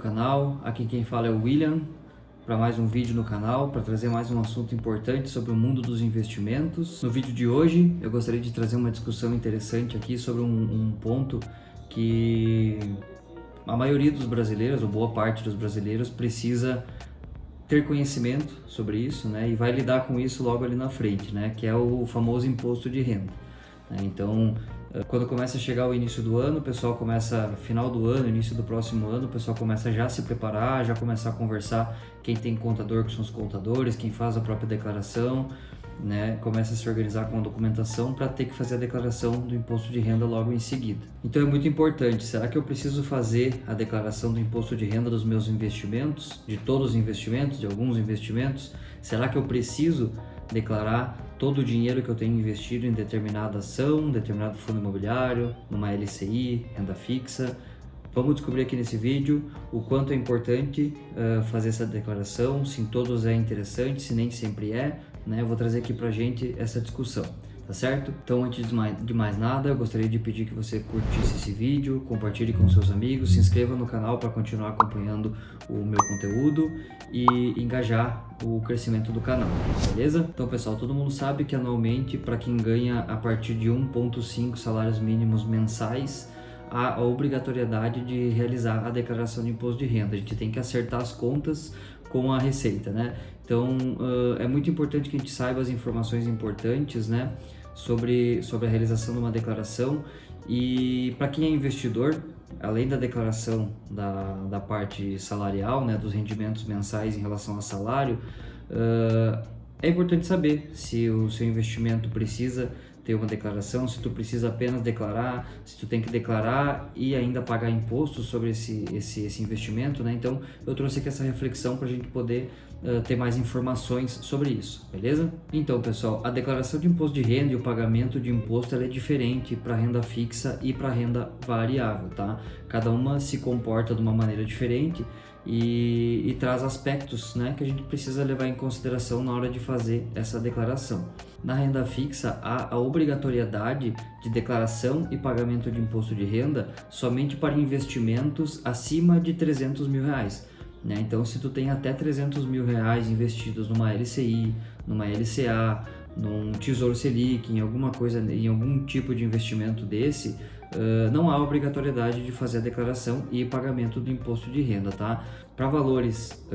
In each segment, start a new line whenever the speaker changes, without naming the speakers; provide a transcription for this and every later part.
canal. Aqui quem fala é o William, para mais um vídeo no canal, para trazer mais um assunto importante sobre o mundo dos investimentos. No vídeo de hoje eu gostaria de trazer uma discussão interessante aqui sobre um ponto que a maioria dos brasileiros, ou boa parte dos brasileiros, precisa ter conhecimento sobre isso, né, e vai lidar com isso logo ali na frente, né, que é o famoso imposto de renda. Então, quando começa a chegar o início do ano, o pessoal começa, final do ano, início do próximo ano, o pessoal começa já a se preparar, já começar a conversar, quem tem contador com seus contadores, quem faz a própria declaração, né, começa a se organizar com a documentação para ter que fazer a declaração do imposto de renda logo em seguida. Então é muito importante, será que eu preciso fazer a declaração do imposto de renda dos meus investimentos, de todos os investimentos, de alguns investimentos? Será que eu preciso declarar todo o dinheiro que eu tenho investido em determinada ação, determinado fundo imobiliário, numa LCI, renda fixa? Vamos descobrir aqui nesse vídeo o quanto é importante fazer essa declaração, se em todos é interessante, se nem sempre é, né? Eu vou trazer aqui pra gente essa discussão, tá certo? Então, antes de mais nada, eu gostaria de pedir que você curtisse esse vídeo, compartilhe com seus amigos, se inscreva no canal para continuar acompanhando o meu conteúdo e engajar o crescimento do canal, beleza? Então, pessoal, todo mundo sabe que anualmente, para quem ganha a partir de 1,5 salários mínimos mensais, há a obrigatoriedade de realizar a declaração de imposto de renda. A gente tem que acertar as contas com a Receita, né? Então, é muito importante que a gente saiba as informações importantes, né, sobre a realização de uma declaração. E para quem é investidor, além da declaração da parte salarial, né, dos rendimentos mensais em relação ao salário, é importante saber se o seu investimento precisa ter uma declaração, se tu precisa apenas declarar, se tu tem que declarar e ainda pagar impostos sobre esse investimento, né? Então, eu trouxe aqui essa reflexão para a gente poder ter mais informações sobre isso, beleza? Então, pessoal, a declaração de imposto de renda e o pagamento de imposto ela é diferente para renda fixa e para renda variável, tá? Cada uma se comporta de uma maneira diferente e traz aspectos, né, que a gente precisa levar em consideração na hora de fazer essa declaração. Na renda fixa, há a obrigatoriedade de declaração e pagamento de imposto de renda somente para investimentos acima de R$300 mil, né? Então, se tu tem até R$300 mil investidos numa LCI, numa LCA, num Tesouro Selic, em alguma coisa, em algum tipo de investimento desse, não há obrigatoriedade de fazer a declaração e pagamento do imposto de renda, tá? Para valores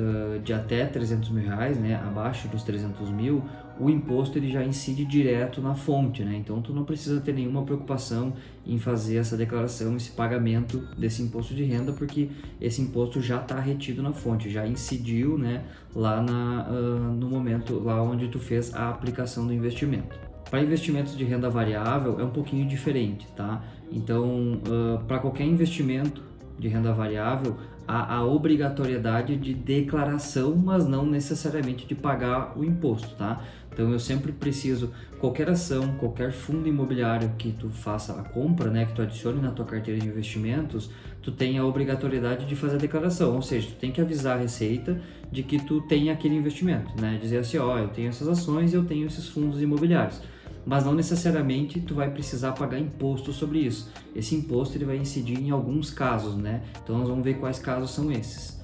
de até R$300 mil, né, abaixo dos 300 mil, o imposto ele já incide direto na fonte, né? Então tu não precisa ter nenhuma preocupação em fazer essa declaração, esse pagamento desse imposto de renda, porque esse imposto já está retido na fonte, já incidiu, né, lá no momento lá onde tu fez a aplicação do investimento. Para investimentos de renda variável é um pouquinho diferente, tá? Então, para qualquer investimento de renda variável, há a obrigatoriedade de declaração, mas não necessariamente de pagar o imposto, tá? Então, eu sempre preciso, qualquer ação, qualquer fundo imobiliário que tu faça a compra, né, que tu adicione na tua carteira de investimentos, tu tem a obrigatoriedade de fazer a declaração, ou seja, tu tem que avisar a Receita de que tu tem aquele investimento, né? Dizer assim, ó, eu tenho essas ações e eu tenho esses fundos imobiliários. Mas não necessariamente tu vai precisar pagar imposto sobre isso. Esse imposto ele vai incidir em alguns casos, né? Então nós vamos ver quais casos são esses.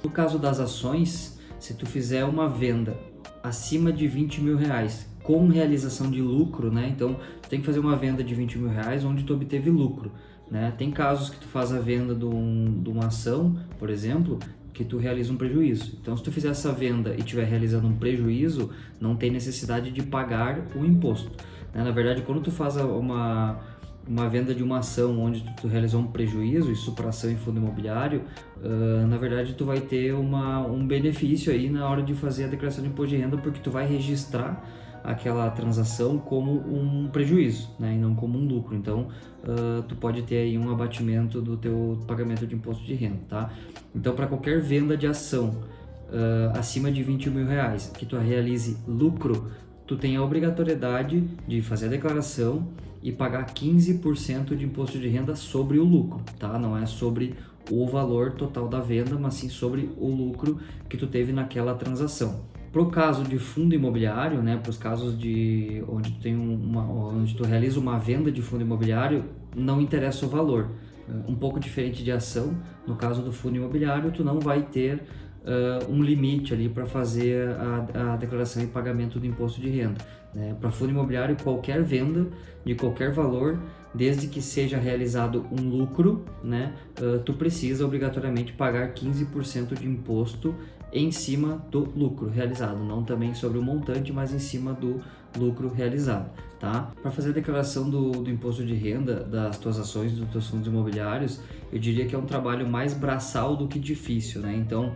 No caso das ações, se tu fizer uma venda acima de R$20 mil com realização de lucro, né? Então tu tem que fazer uma venda de R$20 mil onde tu obteve lucro, né? Tem casos que tu faz a venda de uma ação, por exemplo, que tu realiza um prejuízo. Então, se tu fizer essa venda e estiver realizando um prejuízo, não tem necessidade de pagar o imposto, né? Na verdade, quando tu faz uma venda de uma ação onde tu realizou um prejuízo, isso para ação em fundo imobiliário, na verdade tu vai ter um benefício aí na hora de fazer a declaração de imposto de renda, porque tu vai registrar aquela transação como um prejuízo, né, e não como um lucro. Então, tu pode ter aí um abatimento do teu pagamento de imposto de renda, tá? Então, para qualquer venda de ação acima de R$20 mil que tu realize lucro, tu tem a obrigatoriedade de fazer a declaração e pagar 15% de imposto de renda sobre o lucro, tá? Não é sobre o valor total da venda, mas sim sobre o lucro que tu teve naquela transação. Para o caso de fundo imobiliário, né, para os casos onde tu realiza uma venda de fundo imobiliário, não interessa o valor, um pouco diferente de ação. No caso do fundo imobiliário, tu não vai ter um limite ali para fazer a declaração e pagamento do imposto de renda, né? Para fundo imobiliário, qualquer venda de qualquer valor, desde que seja realizado um lucro, né, tu precisa obrigatoriamente pagar 15% de imposto em cima do lucro realizado, não também sobre o montante, mas em cima do lucro realizado, tá? Para fazer a declaração do imposto de renda das tuas ações, dos teus fundos imobiliários, eu diria que é um trabalho mais braçal do que difícil, né? Então,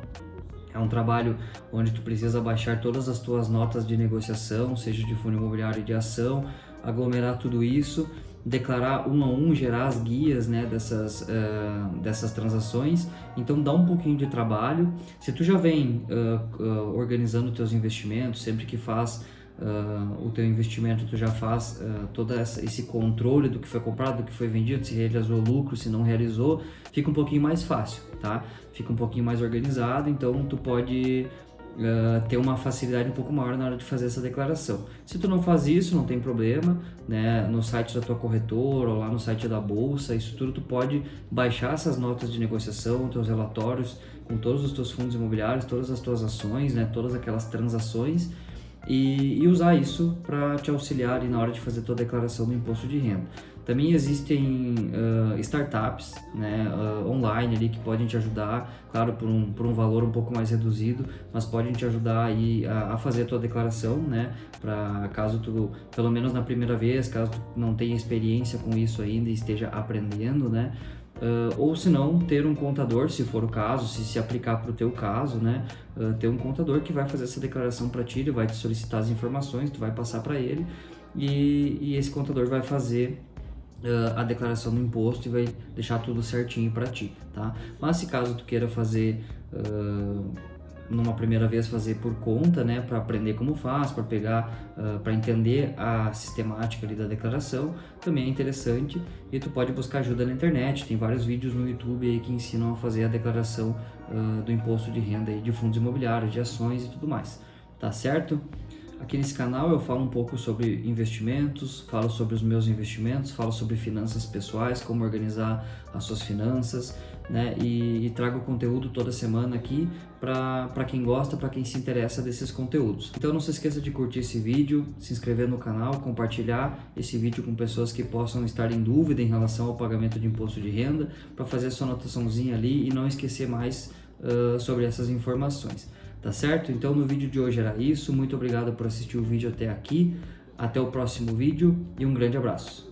é um trabalho onde tu precisa baixar todas as tuas notas de negociação, seja de fundo imobiliário e de ação, aglomerar tudo isso, declarar um a um, gerar as guias, né, dessas transações. Então dá um pouquinho de trabalho. Se tu já vem organizando teus investimentos, sempre que faz o teu investimento, tu já faz todo esse controle do que foi comprado, do que foi vendido, se realizou lucro, se não realizou, fica um pouquinho mais fácil, tá? Fica um pouquinho mais organizado, então tu pode ter uma facilidade um pouco maior na hora de fazer essa declaração. Se tu não faz isso, não tem problema, né? No site da tua corretora ou lá no site da bolsa, isso tudo tu pode baixar essas notas de negociação, teus relatórios com todos os teus fundos imobiliários, todas as tuas ações, né? Todas aquelas transações, e usar isso para te auxiliar ali na hora de fazer tua declaração do imposto de renda. Também existem startups, né, online ali que podem te ajudar, claro, por um valor um pouco mais reduzido, mas podem te ajudar aí a fazer a tua declaração, né, para caso tu, pelo menos na primeira vez, caso tu não tenha experiência com isso ainda e esteja aprendendo, né, ou se não, ter um contador, se for o caso, se aplicar para o teu caso, né, ter um contador que vai fazer essa declaração para ti, ele vai te solicitar as informações, tu vai passar para ele e esse contador vai fazer a declaração do imposto e vai deixar tudo certinho para ti, tá? Mas se caso tu queira fazer numa primeira vez, fazer por conta, né, para aprender como faz, para pegar, para entender a sistemática ali da declaração, também é interessante, e tu pode buscar ajuda na internet. Tem vários vídeos no YouTube aí que ensinam a fazer a declaração do imposto de renda aí de fundos imobiliários, de ações e tudo mais, tá certo? Aqui nesse canal eu falo um pouco sobre investimentos, falo sobre os meus investimentos, falo sobre finanças pessoais, como organizar as suas finanças, né? E trago conteúdo toda semana aqui para quem gosta, para quem se interessa desses conteúdos. Então não se esqueça de curtir esse vídeo, se inscrever no canal, compartilhar esse vídeo com pessoas que possam estar em dúvida em relação ao pagamento de imposto de renda, para fazer a sua anotaçãozinha ali e não esquecer mais sobre essas informações. Tá certo? Então no vídeo de hoje era isso. Muito obrigado por assistir o vídeo até aqui. Até o próximo vídeo e um grande abraço.